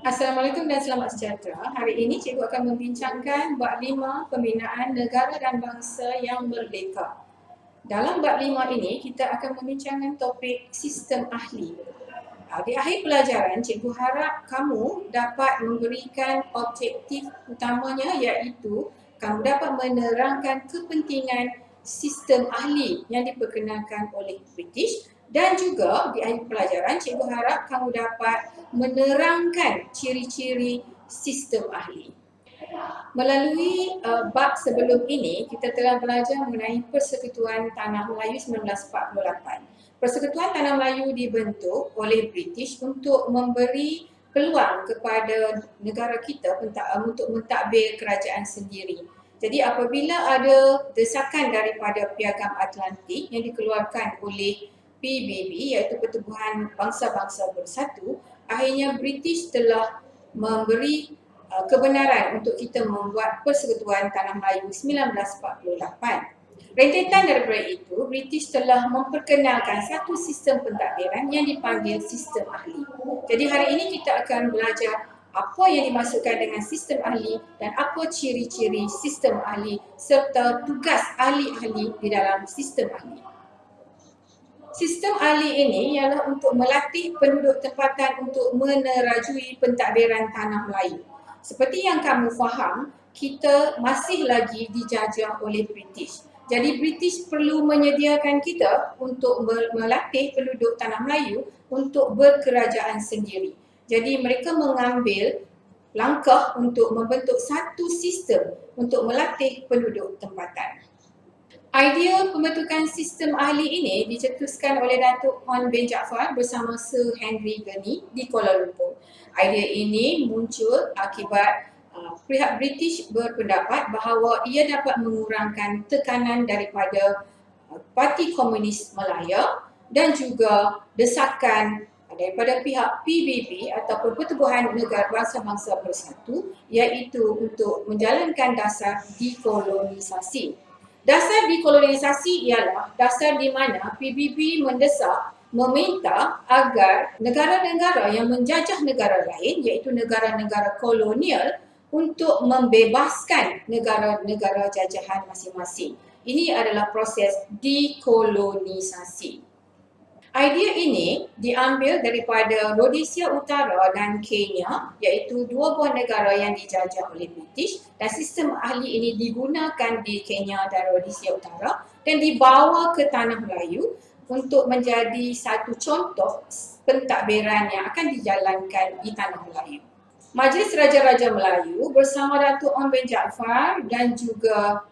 Assalamualaikum dan selamat sejahtera. Hari ini cikgu akan membincangkan bab 5 pembinaan negara dan bangsa yang merdeka. Dalam bab 5 ini kita akan membincangkan topik sistem ahli. Di akhir pelajaran, cikgu harap kamu dapat memberikan objektif utamanya iaitu kamu dapat menerangkan kepentingan sistem ahli yang diperkenalkan oleh British dan juga di akhir pelajaran cikgu harap kamu dapat menerangkan ciri-ciri sistem ahli. Melalui bab sebelum ini, kita telah belajar mengenai Persekutuan Tanah Melayu 1948. Persekutuan Tanah Melayu dibentuk oleh British untuk memberi peluang kepada negara kita untuk mentadbir kerajaan sendiri. Jadi apabila ada desakan daripada Piagam Atlantik yang dikeluarkan oleh PBB iaitu Pertubuhan Bangsa-Bangsa Bersatu, akhirnya British telah memberi kebenaran untuk kita membuat Persekutuan Tanah Melayu 1948. Rentetan daripada itu, British telah memperkenalkan satu sistem pentadbiran yang dipanggil sistem ahli. Jadi hari ini kita akan belajar apa yang dimaksudkan dengan sistem ahli dan apa ciri-ciri sistem ahli serta tugas ahli-ahli di dalam sistem ahli. Sistem ahli ini ialah untuk melatih penduduk tempatan untuk menerajui pentadbiran tanah Melayu. Seperti yang kamu faham, kita masih lagi dijajah oleh British. Jadi British perlu menyediakan kita untuk melatih penduduk tanah Melayu untuk berkerajaan sendiri. Jadi mereka mengambil langkah untuk membentuk satu sistem untuk melatih penduduk tempatan. Idea pembentukan sistem ahli ini dicetuskan oleh Datuk Hon bin Jaafar bersama Sir Henry Gurney di Kuala Lumpur. Idea ini muncul akibat pihak British berpendapat bahawa ia dapat mengurangkan tekanan daripada Parti Komunis Malaya dan juga desakan daripada pihak PBB ataupun Pertubuhan Negara Bangsa-Bangsa Bersatu iaitu untuk menjalankan dasar dekolonisasi. Dasar dekolonisasi ialah dasar di mana PBB mendesak, meminta agar negara-negara yang menjajah negara lain iaitu negara-negara kolonial untuk membebaskan negara-negara jajahan masing-masing. Ini adalah proses dekolonisasi. Idea ini diambil daripada Rhodesia Utara dan Kenya iaitu dua buah negara yang dijajah oleh British dan sistem ahli ini digunakan di Kenya dan Rhodesia Utara dan dibawa ke Tanah Melayu untuk menjadi satu contoh pentadbiran yang akan dijalankan di Tanah Melayu. Majlis Raja-Raja Melayu bersama Datuk Hon bin Jaafar dan juga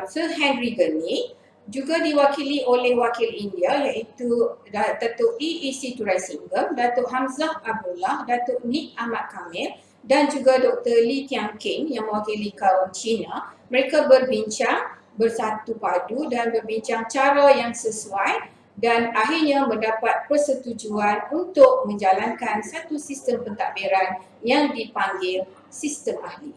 Sir Henry Gurney juga diwakili oleh wakil India iaitu Datuk E.E.C. Turaisingam, Datuk Hamzah Abdullah, Datuk Nik Ahmad Kamil dan juga Dr. Li Tianqing yang mewakili kaum Cina. Mereka berbincang bersatu padu dan berbincang cara yang sesuai dan akhirnya mendapat persetujuan untuk menjalankan satu sistem pentadbiran yang dipanggil sistem ahli.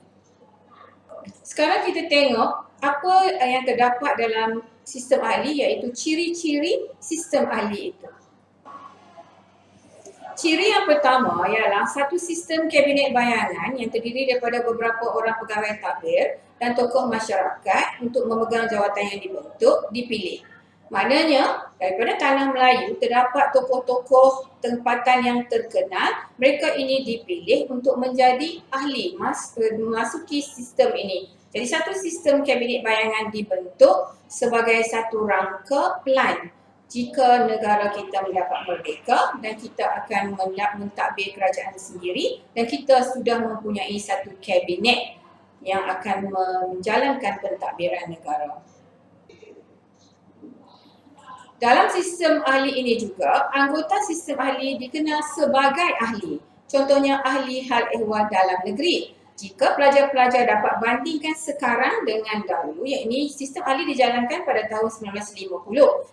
Sekarang kita tengok apa yang terdapat dalam sistem ahli iaitu ciri-ciri sistem ahli itu. Ciri yang pertama ialah satu sistem kabinet bayangan yang terdiri daripada beberapa orang pegawai tadbir dan tokoh masyarakat untuk memegang jawatan yang dibentuk dipilih. Maknanya daripada Tanah Melayu terdapat tokoh-tokoh tempatan yang terkenal, mereka ini dipilih untuk menjadi ahli memasuki sistem ini. Jadi satu sistem kabinet bayangan dibentuk sebagai satu rangka plan jika negara kita mendapat merdeka dan kita akan mentadbir kerajaan sendiri dan kita sudah mempunyai satu kabinet yang akan menjalankan pentadbiran negara. Dalam sistem ahli ini juga, anggota sistem ahli dikenal sebagai ahli. Contohnya ahli hal ehwal dalam negeri. Jika pelajar-pelajar dapat bandingkan sekarang dengan dahulu, iaitu sistem ahli dijalankan pada tahun 1950.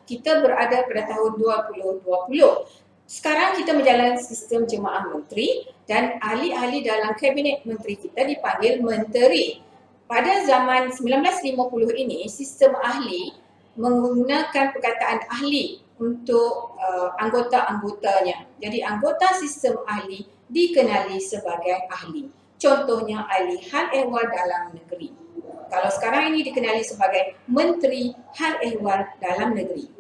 Kita berada pada tahun 2020. Sekarang kita menjalankan sistem jemaah menteri dan ahli-ahli dalam kabinet menteri kita dipanggil menteri. Pada zaman 1950 ini, sistem ahli menggunakan perkataan ahli untuk anggota-anggotanya. Jadi anggota sistem ahli dikenali sebagai ahli. Contohnya ahli hal ehwal dalam negeri. Kalau sekarang ini dikenali sebagai Menteri Hal Ehwal Dalam Negeri.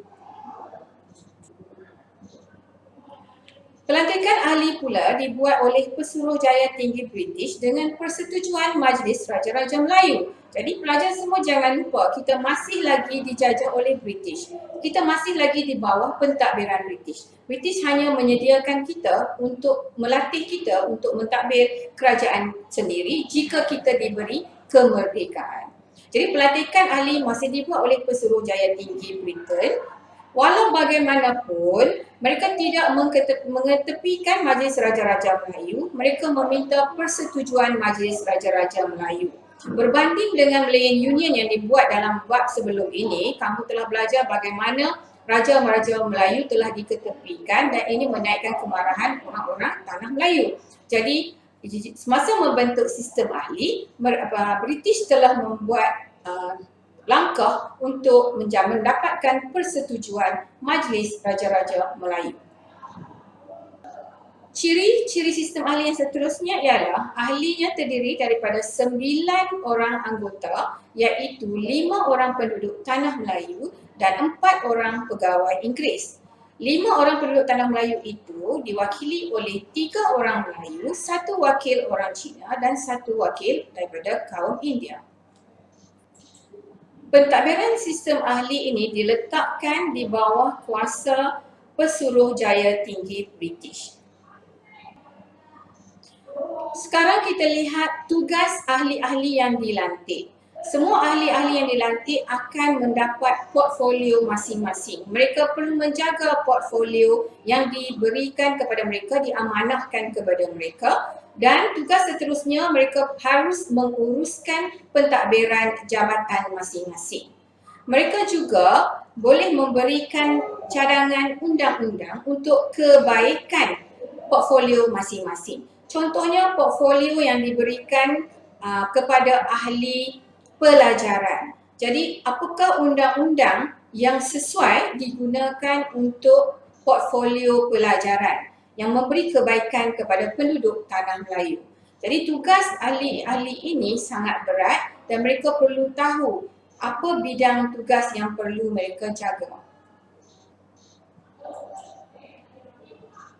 Pelantikan ahli pula dibuat oleh Pesuruhjaya Tinggi British dengan persetujuan Majlis Raja-Raja Melayu. Jadi pelajar semua jangan lupa, kita masih lagi dijajah oleh British. Kita masih lagi di bawah pentadbiran British. British hanya menyediakan kita untuk melatih kita untuk mentadbir kerajaan sendiri jika kita diberi kemerdekaan. Jadi pelantikan ahli masih dibuat oleh Pesuruhjaya Tinggi Britain. Walau bagaimanapun, mereka tidak mengetepikan Majlis Raja-Raja Melayu, mereka meminta persetujuan Majlis Raja-Raja Melayu. Berbanding dengan Malayan Union yang dibuat dalam bab sebelum ini, kamu telah belajar bagaimana Raja-Raja Melayu telah diketepikan dan ini menaikkan kemarahan orang-orang tanah Melayu. Jadi, semasa membentuk sistem ahli, British telah membuat langkah untuk mendapatkan persetujuan Majlis Raja-Raja Melayu. Ciri-ciri sistem ahli yang seterusnya ialah ahlinya terdiri daripada 9 orang anggota iaitu 5 orang penduduk tanah Melayu dan 4 orang pegawai Inggeris. 5 orang penduduk tanah Melayu itu diwakili oleh 3 orang Melayu, 1 wakil orang Cina dan 1 wakil daripada kaum India. Pentadbiran sistem ahli ini diletakkan di bawah kuasa Pesuruhjaya Tinggi British. Sekarang kita lihat tugas ahli-ahli yang dilantik. Semua ahli-ahli yang dilantik akan mendapat portfolio masing-masing. Mereka perlu menjaga portfolio yang diberikan kepada mereka, diamanahkan kepada mereka. Dan tugas seterusnya mereka harus menguruskan pentadbiran jabatan masing-masing. Mereka juga boleh memberikan cadangan undang-undang untuk kebaikan portfolio masing-masing. Contohnya portfolio yang diberikan kepada ahli pelajaran. Jadi apakah undang-undang yang sesuai digunakan untuk portfolio pelajaran yang memberi kebaikan kepada penduduk tanah Melayu. Jadi tugas ahli-ahli ini sangat berat dan mereka perlu tahu apa bidang tugas yang perlu mereka jaga.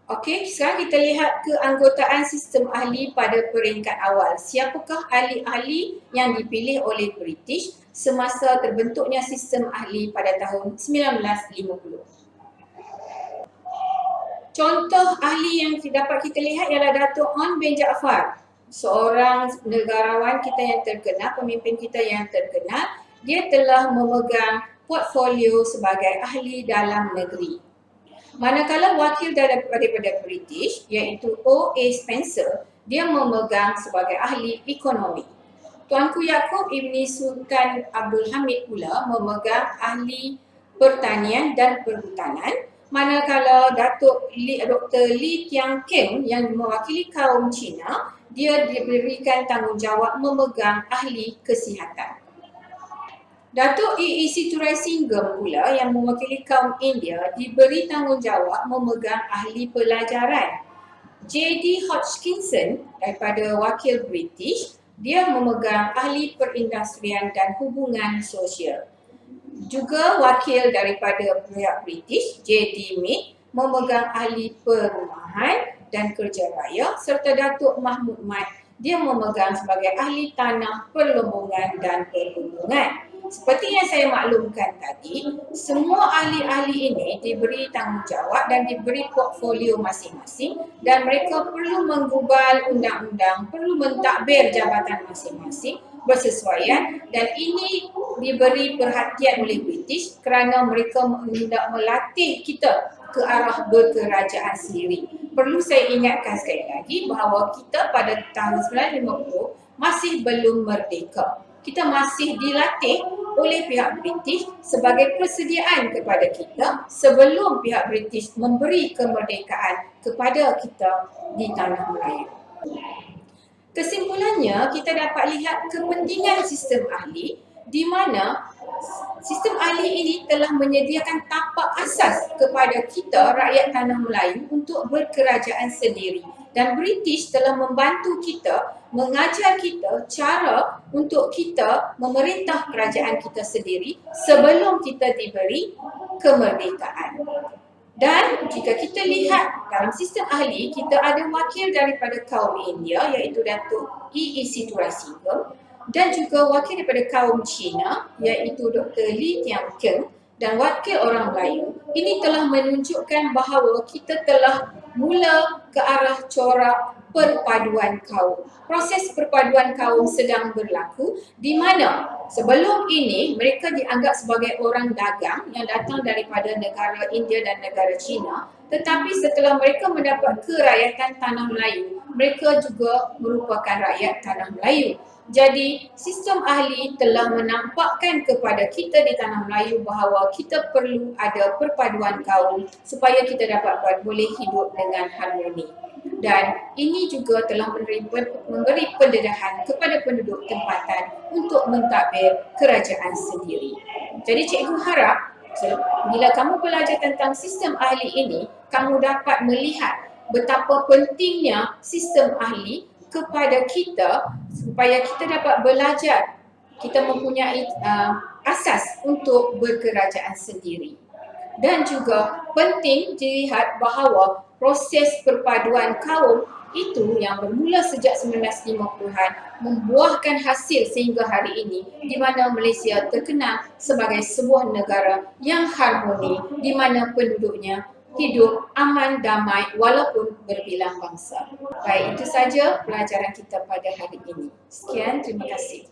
Okey, sekarang kita lihat keanggotaan sistem ahli pada peringkat awal. Siapakah ahli-ahli yang dipilih oleh British semasa terbentuknya sistem ahli pada tahun 1950? Contoh ahli yang dapat kita lihat ialah Dato' Onn bin Jaafar, seorang negarawan kita yang terkenal, pemimpin kita yang terkenal. Dia telah memegang portfolio sebagai ahli dalam negeri. Manakala wakil daripada British iaitu O.A. Spencer, dia memegang sebagai ahli ekonomi. Tuanku Yaakob Ibni Sultan Abdul Hamid pula memegang ahli pertanian dan perhutanan. Manakala Dr. Lee Tiang Keng yang mewakili kaum Cina, dia diberikan tanggungjawab memegang ahli kesihatan. Datuk E.E. Siturai-Singgem pula yang mewakili kaum India diberi tanggungjawab memegang ahli pelajaran. J.D. Hodgkinson daripada wakil British, dia memegang ahli perindustrian dan hubungan sosial. Juga wakil daripada pihak British, J.D. Mead, memegang ahli perumahan dan kerja raya, serta Datuk Mahmud Mat, dia memegang sebagai ahli tanah, perlombongan dan perhubungan. Seperti yang saya maklumkan tadi, semua ahli-ahli ini diberi tanggungjawab dan diberi portfolio masing-masing dan mereka perlu menggubal undang-undang, perlu mentadbir jabatan masing-masing bersesuaian dan ini diberi perhatian oleh British kerana mereka hendak melatih kita ke arah berkerajaan sendiri. Perlu saya ingatkan sekali lagi bahawa kita pada tahun 1950 masih belum merdeka. Kita masih dilatih oleh pihak British sebagai persediaan kepada kita sebelum pihak British memberi kemerdekaan kepada kita di tanah Melayu. Kesimpulannya, kita dapat lihat kepentingan sistem ahli di mana sistem ahli ini telah menyediakan tapak asas kepada kita rakyat tanah Melayu untuk berkerajaan sendiri dan British telah membantu kita, mengajar kita cara untuk kita memerintah kerajaan kita sendiri sebelum kita diberi kemerdekaan. Dan jika kita lihat dalam sistem ahli, kita ada wakil daripada kaum India iaitu Datuk E.E.C. Turasingham dan juga wakil daripada kaum Cina iaitu Dr. Lee Tian Keng dan wakil orang Melayu. Ini telah menunjukkan bahawa kita telah mula ke arah corak perpaduan kaum. Proses perpaduan kaum sedang berlaku di mana sebelum ini mereka dianggap sebagai orang dagang yang datang daripada negara India dan negara China, tetapi setelah mereka mendapat kerakyatan tanah Melayu, mereka juga merupakan rakyat tanah Melayu. Jadi sistem ahli telah menampakkan kepada kita di tanah Melayu bahawa kita perlu ada perpaduan kaum supaya kita dapat boleh hidup dengan harmoni. Dan ini juga telah memberi pendedahan kepada penduduk tempatan untuk mentadbir kerajaan sendiri. Jadi cikgu harap bila kamu belajar tentang sistem ahli ini, kamu dapat melihat betapa pentingnya sistem ahli kepada kita supaya kita dapat belajar, kita mempunyai asas untuk berkerajaan sendiri. Dan juga penting dilihat bahawa proses perpaduan kaum itu yang bermula sejak 1950-an membuahkan hasil sehingga hari ini di mana Malaysia terkenal sebagai sebuah negara yang harmoni di mana penduduknya hidup aman damai walaupun berbilang bangsa. Baik, itu saja pelajaran kita pada hari ini. Sekian, terima kasih.